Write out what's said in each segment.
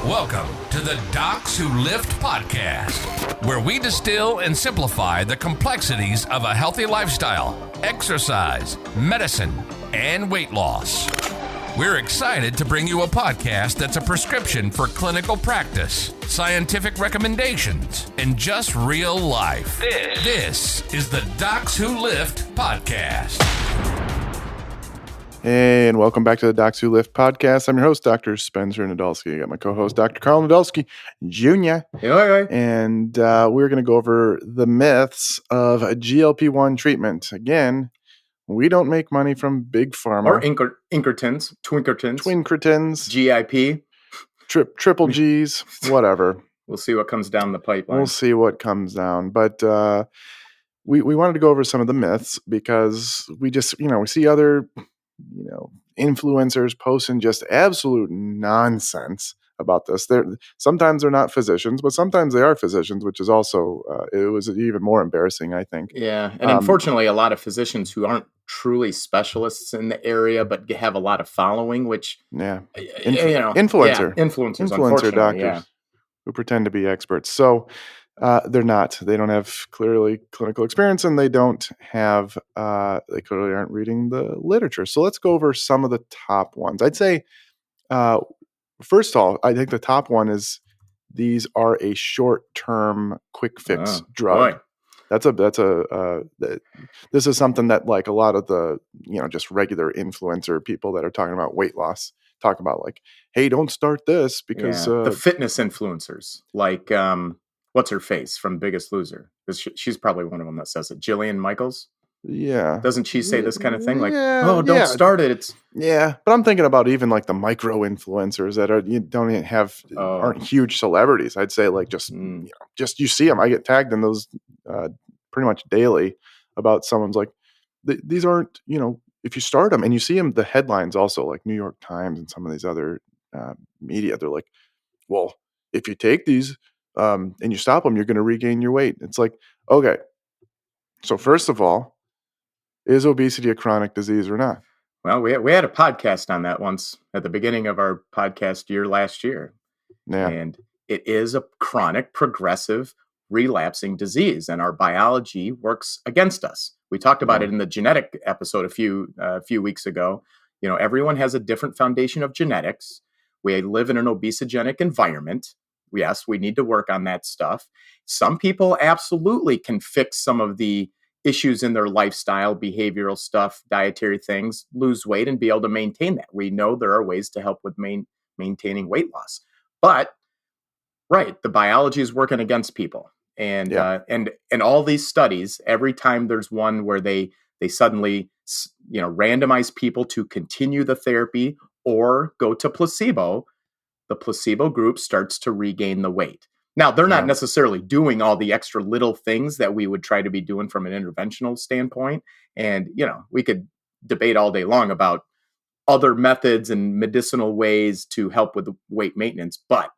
Welcome to the Docs Who Lift podcast, where we distill and simplify the complexities of a healthy lifestyle, exercise, medicine, and weight loss. We're excited to bring you a podcast that's a prescription for clinical practice, scientific recommendations, and just real life. This is the Docs Who Lift podcast. Hey, and welcome back to the Docs Who Lift podcast. I'm your host, Dr. Spencer Nadolsky. I got my co-host, Dr. Karl Nadolsky Jr. Hey. And we're going to go over the myths of a GLP-1 treatment. Again, we don't make money from big pharma. Or Inkertons, Twinkretins, GIP. Triple Gs, whatever. We'll see what comes down the pipeline. We'll see what comes down. But we wanted to go over some of the myths because we just, we see other influencers posting just absolute nonsense about this. Sometimes they're not physicians, but sometimes they are physicians, which is also, it was even more embarrassing, I think. Yeah. And unfortunately, a lot of physicians who aren't truly specialists in the area, but have a lot of following, which, influencer doctors who pretend to be experts. So they're not. They don't have clearly clinical experience, and they don't have. They clearly aren't reading the literature. So let's go over some of the top ones. I'd say, first of all, I think the top one is these are a short-term, quick fix drug. Boy. This is something that like a lot of the just regular influencer people that are talking about weight loss talk about, like, hey, don't start this because the fitness influencers like. What's her face from Biggest Loser? Because she's probably one of them that says it. Jillian Michaels. Yeah. Doesn't she say this kind of thing? Like, don't start it. But I'm thinking about even like the micro influencers that aren't huge celebrities. I'd say like just you see them. I get tagged in those pretty much daily about someone's like, these aren't, if you start them and you see them, the headlines also like New York Times and some of these other media, they're like, well, if you take these, and you stop them, you're going to regain your weight. It's like, okay. So first of all, is obesity a chronic disease or not? Well, we had a podcast on that once at the beginning of our podcast year last year. Yeah. And it is a chronic, progressive, relapsing disease, and our biology works against us. We talked about it in the genetic episode a few weeks ago. Everyone has a different foundation of genetics. We live in an obesogenic environment. Yes, we need to work on that stuff. Some people absolutely can fix some of the issues in their lifestyle, behavioral stuff, dietary things, lose weight and be able to maintain that. We know there are ways to help with maintaining weight loss. But, the biology is working against people. And and all these studies, every time there's one where they suddenly randomize people to continue the therapy or go to placebo, the placebo group starts to regain the weight. Now, they're not necessarily doing all the extra little things that we would try to be doing from an interventional standpoint. And, we could debate all day long about other methods and medicinal ways to help with the weight maintenance. But,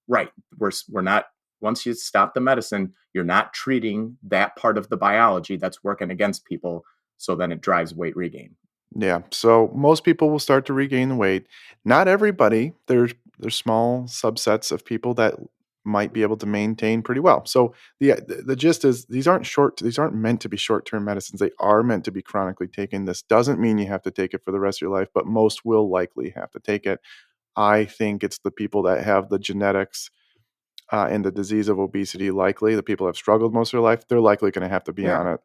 we're not, once you stop the medicine, you're not treating that part of the biology that's working against people. So then it drives weight regain. Yeah. So most people will start to regain the weight. Not everybody. There's small subsets of people that might be able to maintain pretty well. So the gist is these aren't meant to be short-term medicines. They are meant to be chronically taken. This doesn't mean you have to take it for the rest of your life, but most will likely have to take it. I think it's the people that have the genetics and the disease of obesity, likely the people who have struggled most of their life, they're likely going to have to be on it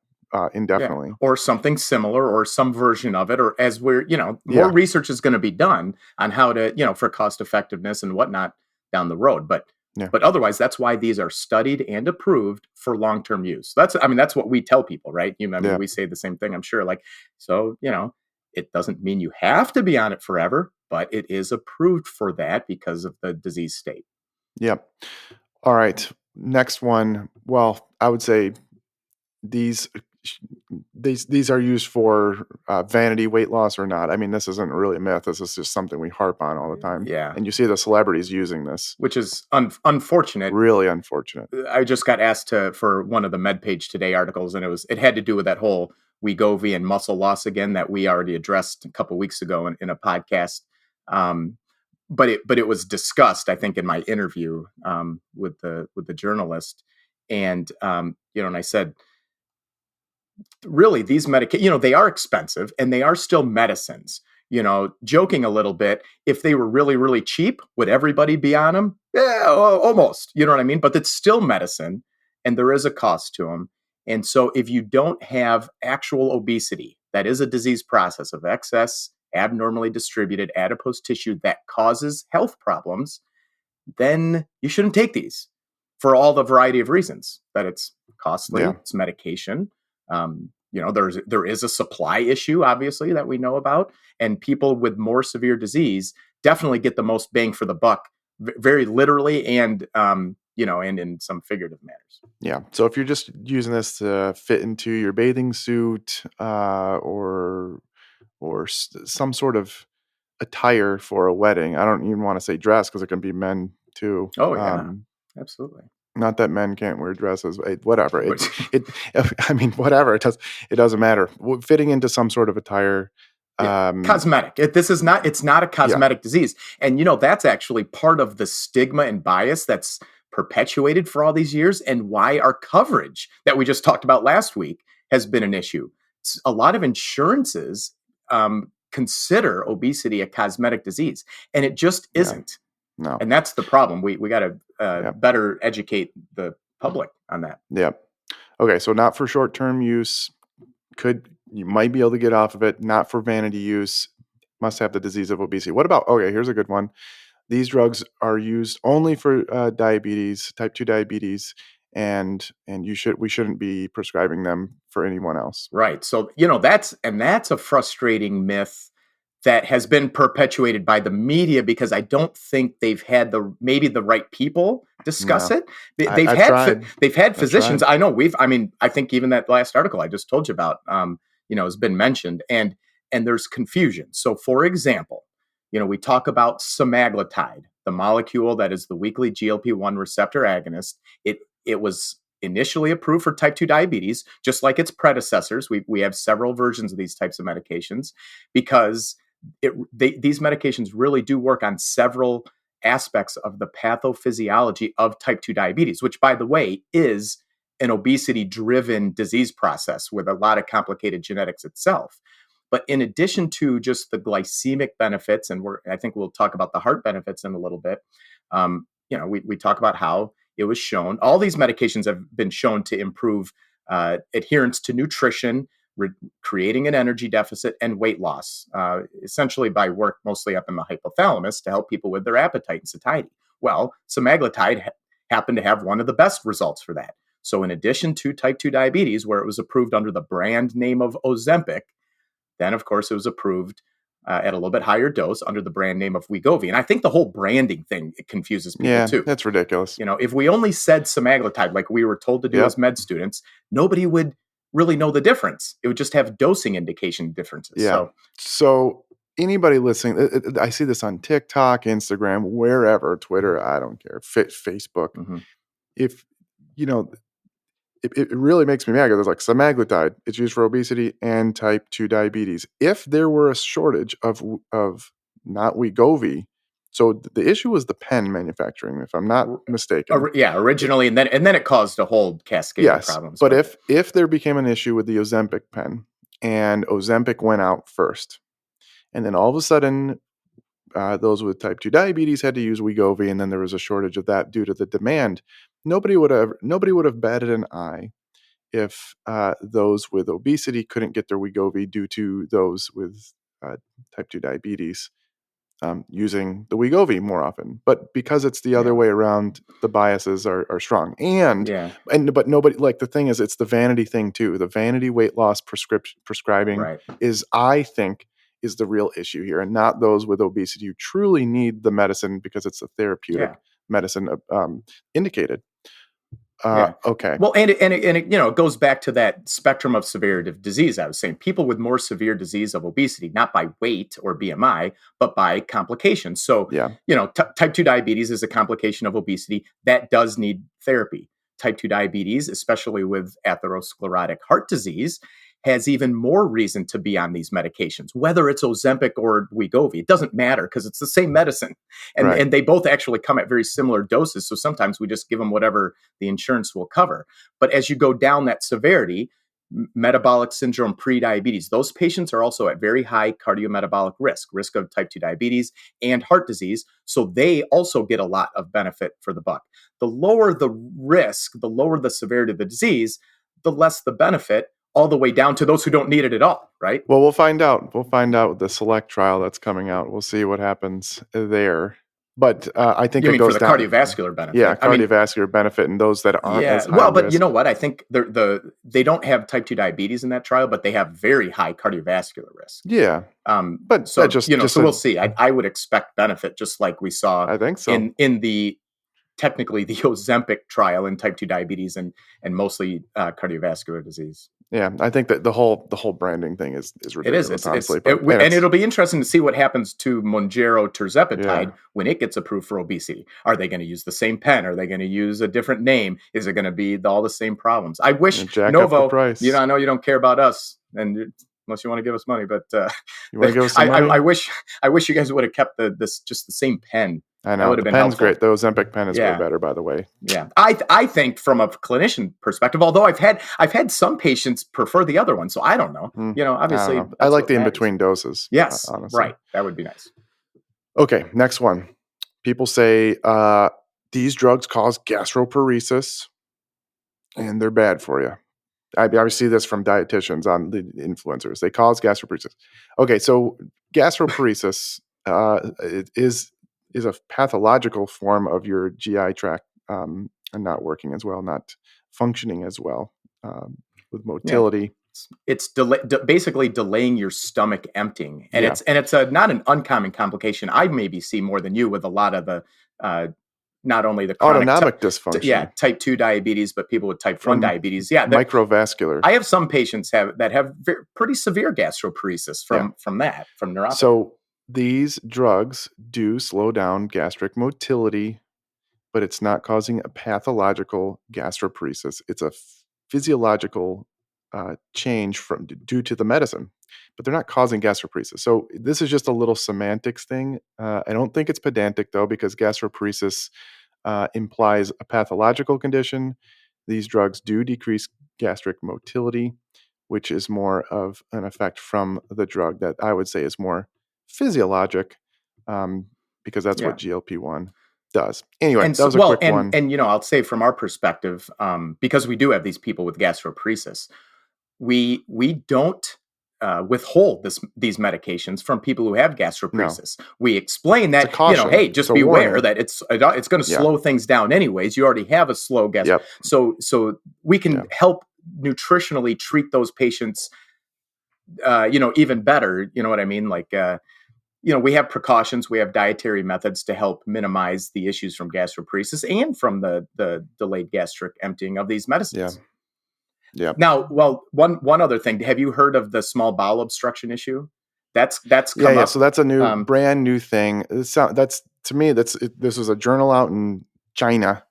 indefinitely. Or something similar or some version of it, or as we're, more research is going to be done on how to, for cost effectiveness and whatnot down the road. But otherwise, that's why these are studied and approved for long-term use. That's what we tell people, right? We say the same thing, I'm sure. It doesn't mean you have to be on it forever, but it is approved for that because of the disease state. Yep. All right. Next one. Well, I would say these are used for vanity weight loss or not. I mean, this isn't really a myth. This is just something we harp on all the time. Yeah. And you see the celebrities using this. Which is unfortunate. Really unfortunate. I just got asked for one of the MedPage Today articles, and it had to do with that whole Wegovy and muscle loss again that we already addressed a couple weeks ago in a podcast. but it was discussed, I think, in my interview with the journalist, and and I said, really, these medications, they are expensive and they are still medicines. Joking a little bit, if they were really, really cheap, would everybody be on them? Yeah, almost. You know what I mean? But it's still medicine, and there is a cost to them. And so if you don't have actual obesity, that is a disease process of excess, abnormally distributed adipose tissue that causes health problems, then you shouldn't take these for all the variety of reasons that it's costly, it's medication. There is a supply issue, obviously, that we know about, and people with more severe disease definitely get the most bang for the buck, very literally, and and in some figurative manners. Yeah. So if you're just using this to fit into your bathing suit or some sort of attire for a wedding, I don't even want to say dress because it can be men too. Oh yeah, absolutely. Not that men can't wear dresses, whatever. I mean, whatever. It doesn't matter. Fitting into some sort of attire. Cosmetic. It's not a cosmetic disease. And, that's actually part of the stigma and bias that's perpetuated for all these years, and why our coverage that we just talked about last week has been an issue. A lot of insurances consider obesity a cosmetic disease, and it just isn't. No. And that's the problem. We got to better educate the public on that. Yeah. Okay. So not for short-term use. You might be able to get off of it. Not for vanity use. Must have the disease of obesity. What about, here's a good one. These drugs are used only for diabetes, type 2 diabetes, and we shouldn't be prescribing them for anyone else. Right. So, that's a frustrating myth that has been perpetuated by the media, because I don't think they've had the right people discuss it. They've had physicians. I know I think even that last article I just told you about, has been mentioned, and there's confusion. So for example, we talk about semaglutide, the molecule that is the weekly GLP-1 receptor agonist. It was initially approved for type 2 diabetes, just like its predecessors. We have several versions of these types of medications, because these medications really do work on several aspects of the pathophysiology of type 2 diabetes, which, by the way, is an obesity-driven disease process with a lot of complicated genetics itself. But in addition to just the glycemic benefits, and I think we'll talk about the heart benefits in a little bit, we talk about how it was shown, all these medications have been shown to improve adherence to nutrition, creating an energy deficit, and weight loss, essentially by work mostly up in the hypothalamus to help people with their appetite and satiety. Well, semaglutide happened to have one of the best results for that. So in addition to type 2 diabetes, where it was approved under the brand name of Ozempic, then, of course, it was approved at a little bit higher dose under the brand name of Wegovy. And I think the whole branding thing, it confuses people too. That's ridiculous. If we only said semaglutide, like we were told to do as med students, nobody would really know the difference. It would just have dosing indication differences. Yeah. So anybody listening, I see this on TikTok, Instagram, wherever, Twitter, I don't care, Facebook. Mm-hmm. If, it really makes me mad because it's like semaglutide, it's used for obesity and type 2 diabetes. If there were a shortage of not Wegovy, so the issue was the pen manufacturing, if I'm not mistaken. Originally, and then it caused a whole cascade of problems. But if there became an issue with the Ozempic pen, and Ozempic went out first, and then all of a sudden those with type 2 diabetes had to use Wegovy, and then there was a shortage of that due to the demand, nobody would have batted an eye if those with obesity couldn't get their Wegovy due to those with type 2 diabetes using the Wegovy more often. But because it's the other way around, the biases are strong. But nobody, like, the thing is, it's the vanity thing too. The vanity weight loss prescribing is, I think, is the real issue here, and not those with obesity who truly need the medicine because it's a therapeutic medicine indicated. Okay. Well, and it goes back to that spectrum of severity of disease. I was saying people with more severe disease of obesity, not by weight or BMI, but by complications. So, type 2 diabetes is a complication of obesity that does need therapy. Type 2 diabetes, especially with atherosclerotic heart disease, has even more reason to be on these medications, whether it's Ozempic or Wegovy. It doesn't matter because it's the same medicine. And they both actually come at very similar doses. So sometimes we just give them whatever the insurance will cover. But as you go down that severity, metabolic syndrome, pre-diabetes, those patients are also at very high cardiometabolic risk of type 2 diabetes and heart disease. So they also get a lot of benefit for the buck. The lower the risk, the lower the severity of the disease, the less the benefit, all the way down to those who don't need it at all, right? Well, we'll find out. We'll find out with the SELECT trial that's coming out. We'll see what happens there. But I think you it mean goes for the down. Cardiovascular benefit. Yeah, cardiovascular benefit and those that aren't as high but risk. you know what? I think they don't have type 2 diabetes in that trial, but they have very high cardiovascular risk. Yeah. But so we'll see. I would expect benefit just like we saw. I think so. in the technically the Ozempic trial in type 2 diabetes and mostly cardiovascular disease. Yeah, I think that the whole branding thing is ridiculous. It is. Honestly, and it'll be interesting to see what happens to Mounjaro tirzepatide when it gets approved for obesity. Are they going to use the same pen? Are they going to use a different name? Is it going to be all the same problems? I wish Novo. I know you don't care about us, and unless you want to give us money, but you want to give us some money? I wish you guys would have kept the same pen. I know the pen's great. The Ozempic pen is way better, by the way. Yeah, I think from a clinician perspective, although I've had some patients prefer the other one, so I don't know. Obviously, I like the in between doses. Yes, honestly. Right. That would be nice. Okay, next one. People say these drugs cause gastroparesis, and they're bad for you. I see this from dietitians on the influencers. They cause gastroparesis. Okay, so gastroparesis is a pathological form of your GI tract and not working as well, not functioning as well with motility. Yeah. It's basically delaying your stomach emptying, and it's not an uncommon complication. I maybe see more than you with a lot of the not only the chronic autonomic dysfunction, type 2 diabetes, but people with type 1 diabetes. Yeah, microvascular. I have some patients that have pretty severe gastroparesis from neuropathy. So these drugs do slow down gastric motility, but it's not causing a pathological gastroparesis. It's a physiological change due to the medicine, but they're not causing gastroparesis. So this is just a little semantics thing. I don't think it's pedantic though, because gastroparesis implies a pathological condition. These drugs do decrease gastric motility, which is more of an effect from the drug that I would say is more physiologic, because that's what GLP-1 does. Anyway, that was a quick one. And I'll say from our perspective, because we do have these people with gastroparesis, we don't withhold these medications from people who have gastroparesis. No. We explain that, hey, just beware that it's going to slow things down anyways. You already have a slow gas. Yep. So we can help nutritionally treat those patients, even better. You know what I mean? Like, we have precautions, we have dietary methods to help minimize the issues from gastroparesis and from the delayed gastric emptying of these medicines. Yeah. Now, one other thing. Have you heard of the small bowel obstruction issue? That's come up. So that's a new, brand new thing. This was a journal out in China,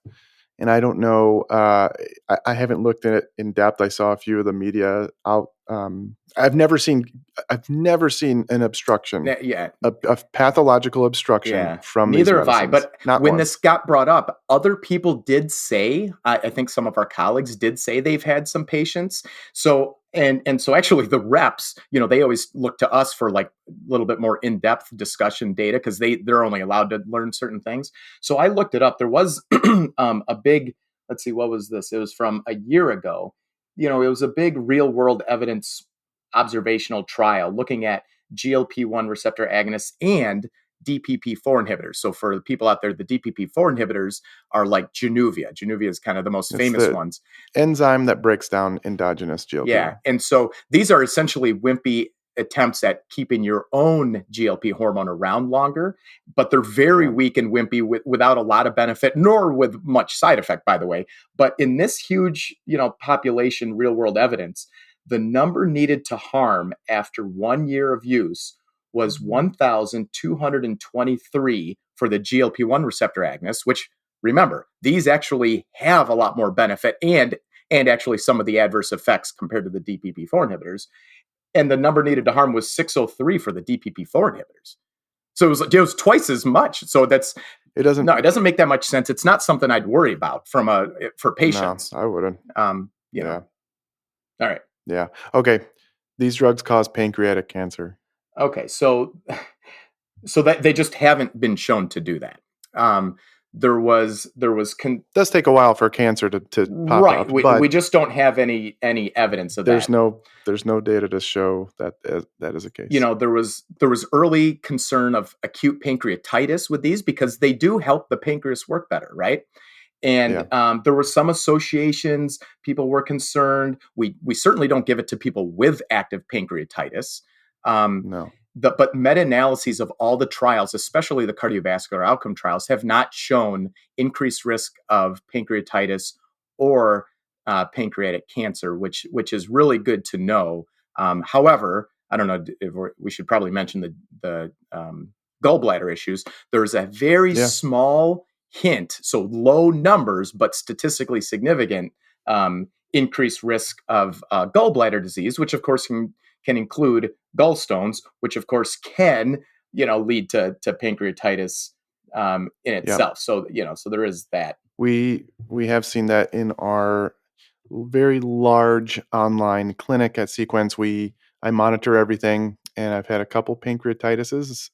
and I don't know. I haven't looked at it in depth. I saw a few of the media out. I've never seen an obstruction. A pathological obstruction from these medicines. Neither have I. But when this got brought up, other people did say. I think some of our colleagues did say they've had some patients. So so actually the reps, they always look to us for like a little bit more in-depth discussion data because they're only allowed to learn certain things. So I looked it up. There was a big. Let's see, what was this? It was from a year ago. It was a big real world evidence observational trial looking at GLP-1 receptor agonists and DPP-4 inhibitors. So for the people out there, the DPP-4 inhibitors are like Januvia. Januvia is kind of the most famous ones. Enzyme that breaks down endogenous GLP. Yeah. And so these are essentially wimpy attempts at keeping your own GLP hormone around longer, but they're very weak and wimpy without a lot of benefit, nor with much side effect, by the way. But in this huge, population, real world evidence, the number needed to harm after 1 year of use was 1,223 for the GLP-1 receptor agonists, which remember, these actually have a lot more benefit and and actually some of the adverse effects compared to the DPP-4 inhibitors. And the number needed to harm was 603 for the DPP-4 inhibitors. So it was twice as much. So it doesn't make that much sense. It's not something I'd worry about for patients. No, I wouldn't. All right. Yeah. Okay. These drugs cause pancreatic cancer. Okay. So that they just haven't been shown to do that. There was it does take a while for cancer to pop right. up. We just don't have any evidence of that. There's no data to show that is the case. There was early concern of acute pancreatitis with these because they do help the pancreas work better, right? And there were some associations. People were concerned. We certainly don't give it to people with active pancreatitis. No. But meta-analyses of all the trials, especially the cardiovascular outcome trials, have not shown increased risk of pancreatitis or pancreatic cancer, which is really good to know. However, I don't know if we should probably mention the gallbladder issues. There's a very small hint, so low numbers, but statistically significant increased risk of gallbladder disease, which of course can include gallstones, which of course can, lead to pancreatitis in itself. So, so there is that. We have seen that in our very large online clinic at Sequence. I monitor everything, and I've had a couple pancreatises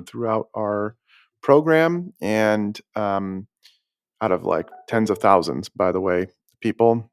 throughout our program, and out of like tens of thousands, by the way, people.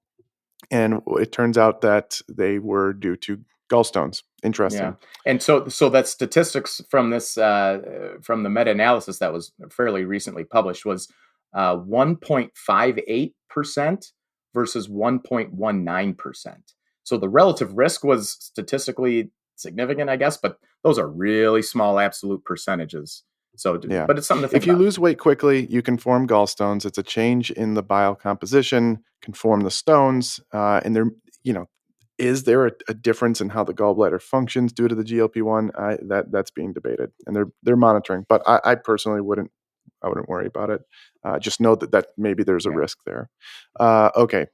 And it turns out that they were due to gallstones. Interesting. Yeah. And so that statistics from this, from the meta-analysis that was fairly recently published was 1.58% versus 1.19%. So the relative risk was statistically significant, I guess, but those are really small absolute percentages. So, but it's something to think about. If you about. lose weight quickly, you can form gallstones. It's a change in the bile composition, can form the stones. And there, is there a difference in how the gallbladder functions due to the GLP-1? That's being debated, and they're monitoring. But I personally wouldn't worry about it. Just know that maybe there's a risk there. Okay.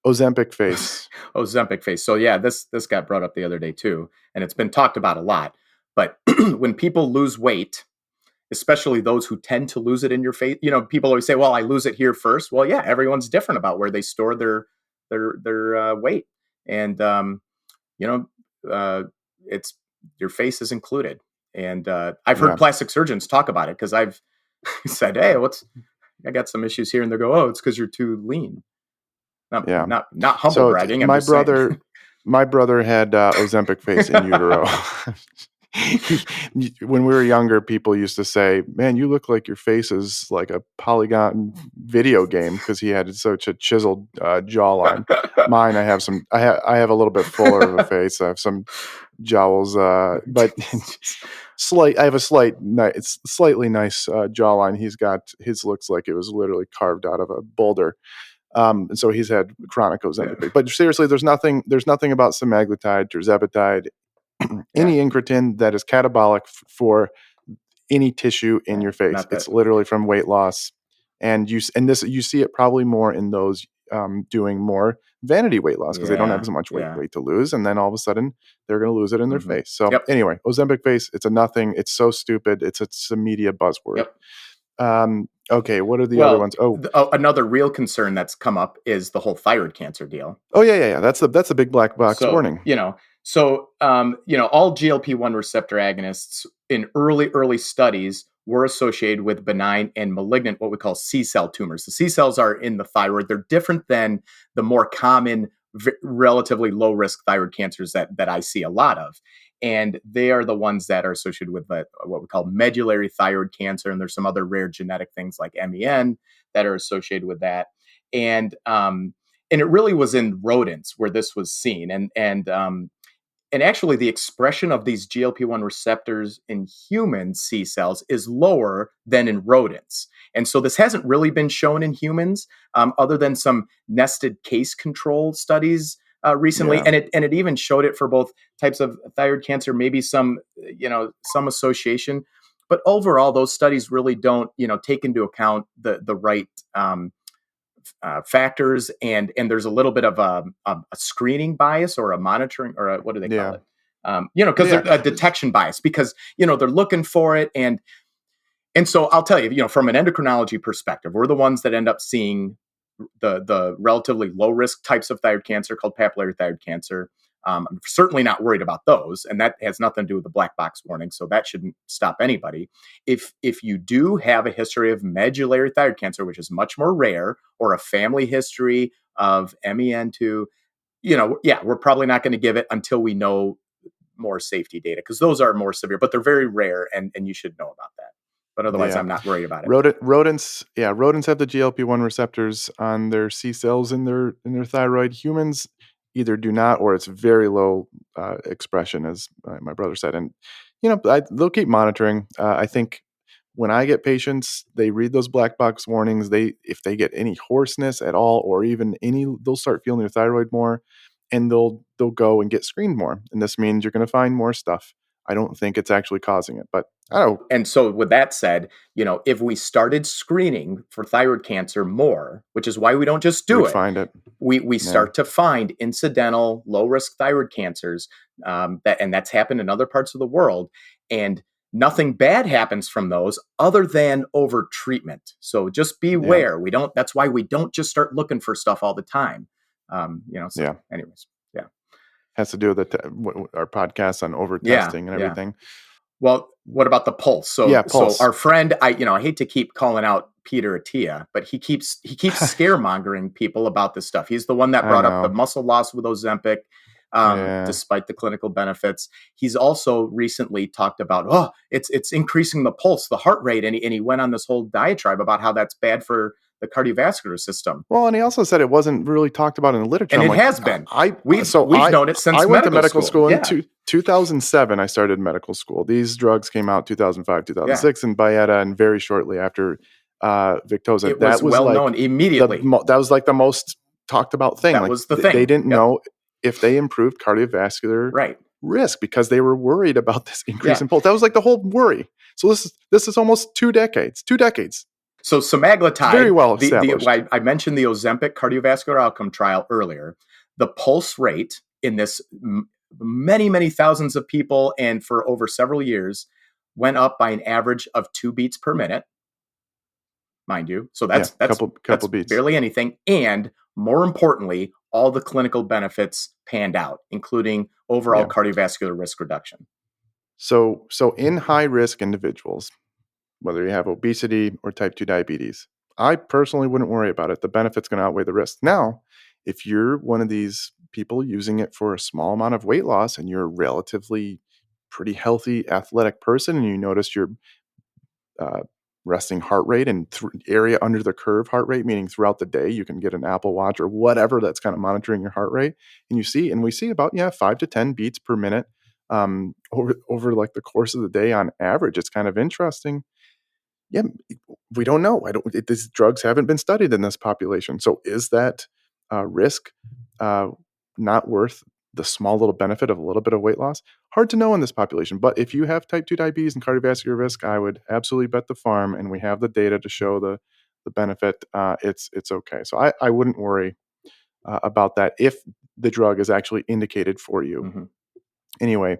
Ozempic face. Ozempic face. So this got brought up the other day too, and it's been talked about a lot. But when people lose weight, especially those who tend to lose it in your face, people always say, "Well, I lose it here first." Well, yeah, everyone's different about where they store their weight, and it's your face is included. And I've heard plastic surgeons talk about it because I've said, "Hey, I got some issues here," and they go, "Oh, it's because you're too lean." Not humble bragging. My brother had Ozempic face in utero. When we were younger, people used to say, "Man, you look like your face is like a polygon video game," because he had such a chiseled jawline. Mine, I have a little bit fuller of a face. I have some jowls, but I have a slightly nice jawline. His looks like it was literally carved out of a boulder. And so he's had chronic Ozempic. But seriously, there's nothing about semaglutide, tirzepatide, any incretin that is catabolic for any tissue in your face. It's literally from weight loss, and you see it probably more in those doing more vanity weight loss because they don't have as much weight to lose, and then all of a sudden they're going to lose it in their face. So anyway, Ozempic face, it's a nothing. It's so stupid. It's a media buzzword. Okay, what are the other ones? Another real concern that's come up is the whole thyroid cancer deal. Oh yeah. That's a big black box warning. So all GLP-1 receptor agonists in early studies were associated with benign and malignant, what we call C-cell tumors. The C-cells are in the thyroid. They're different than the more common, relatively low-risk thyroid cancers that I see a lot of. And they are the ones that are associated with what we call medullary thyroid cancer. And there's some other rare genetic things like MEN that are associated with that. And it really was in rodents where this was seen. And actually, the expression of these GLP-1 receptors in human C cells is lower than in rodents. And so this hasn't really been shown in humans, other than some nested case control studies recently. And it even showed it for both types of thyroid cancer, maybe some association. But overall, those studies really don't, take into account the right factors, and there's a little bit of a screening bias or a monitoring or what do they call it? Because they're a detection bias, because they're looking for it, and so I'll tell you, from an endocrinology perspective, we're the ones that end up seeing the relatively low risk types of thyroid cancer called papillary thyroid cancer. I'm certainly not worried about those, and that has nothing to do with the black box warning, so that shouldn't stop anybody. If you do have a history of medullary thyroid cancer, which is much more rare, or a family history of MEN2, we're probably not going to give it until we know more safety data, because those are more severe, but they're very rare, and you should know about that. But otherwise, I'm not worried about it. Rodents have the GLP-1 receptors on their C cells in their thyroid. Humans either do not, or it's very low expression, as my brother said. And they'll keep monitoring. I think when I get patients, they read those black box warnings. If they get any hoarseness at all, or even they'll start feeling their thyroid more, and they'll go and get screened more. And this means you're going to find more stuff. I don't think it's actually causing it, but I don't know. And so with that said, if we started screening for thyroid cancer more, which is why we don't just do it, find it. We start to find incidental low risk thyroid cancers, and that's happened in other parts of the world, and nothing bad happens from those other than over treatment. So just beware. That's why we don't just start looking for stuff all the time. Anyways. Has to do with our podcast on over testing and everything. Well, what about the pulse? So our friend, I hate to keep calling out Peter Attia, but he keeps scaremongering people about this stuff. He's the one that brought up the muscle loss with Ozempic, despite the clinical benefits. He's also recently talked about, it's increasing the pulse, the heart rate, and he went on this whole diatribe about how that's bad for the cardiovascular system. Well, and he also said it wasn't really talked about in the literature. And has been. We've known it since I went to medical school in 2007. I started medical school. These drugs came out 2005, 2006, and Byetta, and very shortly after Victoza. It was well known immediately. That was like the most talked about thing. That was the thing. They didn't know if they improved cardiovascular risk, because they were worried about this increase in pulse. That was like the whole worry. So this is almost 2 decades. 2 decades. So semaglutide, very well established. I mentioned the Ozempic cardiovascular outcome trial earlier. The pulse rate in this many, many thousands of people, and for over several years, went up by an average of 2 beats per minute, mind you. So that's couple beats, barely anything. And more importantly, all the clinical benefits panned out, including overall cardiovascular risk reduction. So in high risk individuals, whether you have obesity or type 2 diabetes, I personally wouldn't worry about it. The benefit's going to outweigh the risk. Now, if you're one of these people using it for a small amount of weight loss, and you're a relatively pretty healthy, athletic person, and you notice your resting heart rate and area under the curve heart rate, meaning throughout the day you can get an Apple Watch or whatever that's kind of monitoring your heart rate, and we see about 5 to 10 beats per minute over like the course of the day on average. It's kind of interesting. Yeah, we don't know. These drugs haven't been studied in this population. So is that risk not worth the small little benefit of a little bit of weight loss? Hard to know in this population. But if you have type 2 diabetes and cardiovascular risk, I would absolutely bet the farm, and we have the data to show the benefit. It's okay. So I wouldn't worry about that if the drug is actually indicated for you. Mm-hmm. Anyway,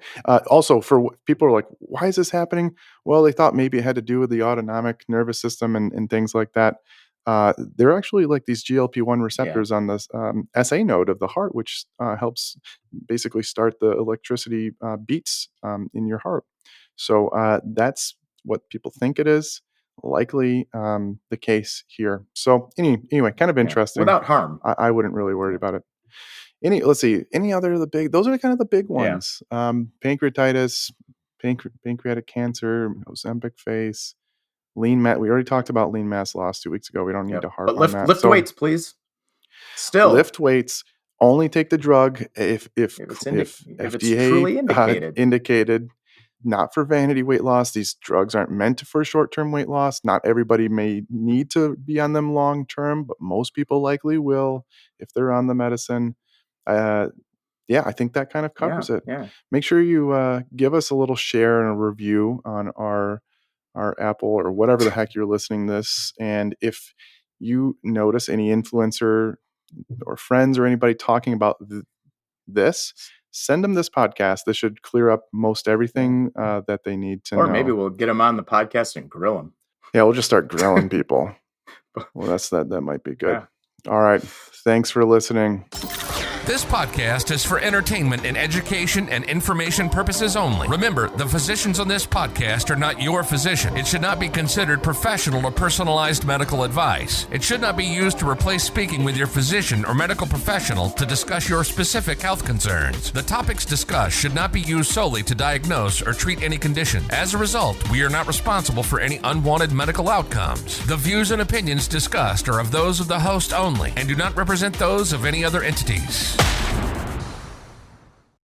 also for people are like, why is this happening? Well, they thought maybe it had to do with the autonomic nervous system and things like that. They're actually like these GLP-1 receptors on this SA node of the heart, which helps basically start the electricity beats in your heart. So that's what people think it is. Likely the case here. So anyway, kind of interesting. Without harm. I wouldn't really worry about it. Let's see, any other of the big, those are kind of the big ones. Pancreatitis, pancreatic cancer, Ozempic face, lean mass. We already talked about lean mass loss 2 weeks ago. We don't need to harp on that. Lift weights, please. Still. Lift weights. Only take the drug if FDA truly indicated, not for vanity weight loss. These drugs aren't meant for short-term weight loss. Not everybody may need to be on them long-term, but most people likely will if they're on the medicine. I think that kind of covers it. Yeah. Make sure you give us a little share and a review on our Apple or whatever the heck you're listening this. And if you notice any influencer or friends or anybody talking about this, send them this podcast. This should clear up most everything that they need to know. Or maybe we'll get them on the podcast and grill them. Yeah, we'll just start grilling people. Well, that might be good. Yeah. All right. Thanks for listening. This podcast is for entertainment and education and information purposes only. Remember, the physicians on this podcast are not your physician. It should not be considered professional or personalized medical advice. It should not be used to replace speaking with your physician or medical professional to discuss your specific health concerns. The topics discussed should not be used solely to diagnose or treat any condition. As a result, we are not responsible for any unwanted medical outcomes. The views and opinions discussed are of those of the host only and do not represent those of any other entities.